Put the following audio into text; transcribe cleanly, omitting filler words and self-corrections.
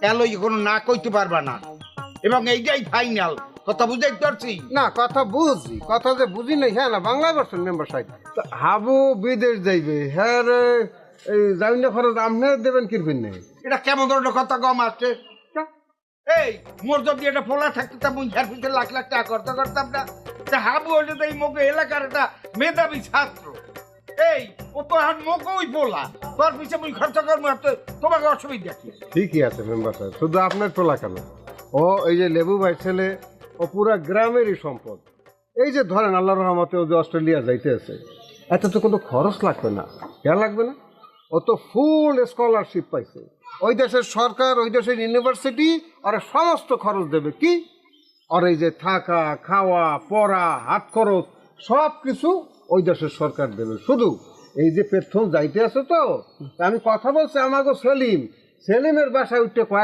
এলই কোনো না কইতে পারবা না, এবং এইটাই ফাইনাল। কথা বুঝাইতে পারছি? না কথা বুঝি, কথা যে বুঝি নাই হ্যাঁ না বাংলা ভার্সন মেম্বার সাহেব। হাবু বিদেশ যাইবে হ্যাঁ রে, এই জামিনা খরচ আপনি দেবেন কিরবেন নেই? এটা কেমন ধরনের কথা কম আসছে? এই মোর যদি এটা ফোলা থাকতো তা মুই ঝাড় পিছনে লাখ লাখ টাকা খরচ করতাম না। তা হাবু হইলে তো এই মোকে এলাকার একটা মেধাবী ছাত্র। এই ও তো এখন মোকেই ফোলা, তোর পিছিয়ে মুই খরচা করবো, তোমাকে অসুবিধা কি? ঠিকই আছে মেম্বার সাহেব, শুধু আপনার টোলা কেন, ও এই যে লেবু ভাই ছেলে ও পুরা গ্রামেরই সম্পদ। এই যে ধরেন আল্লাহর রহমতে ও যে অস্ট্রেলিয়া যাইতে আছে, এত তো কোনো খরচ লাগবে না, কেন লাগবে না? ও তো ফুল স্কলারশিপ পাইছে, ওই দেশের সরকার ওই দেশের ইউনিভার্সিটি আর সমস্ত খরচ দেবে। কি আর এই যে থাকা খাওয়া পড়া হাত খরচ সব কিছু ওই দেশের সরকার দেবে। শুধু এই যে প্রথম যাইতে আছে তো, আমি কথা বলছি আমাকে সেলিমের বাসায় উঠতে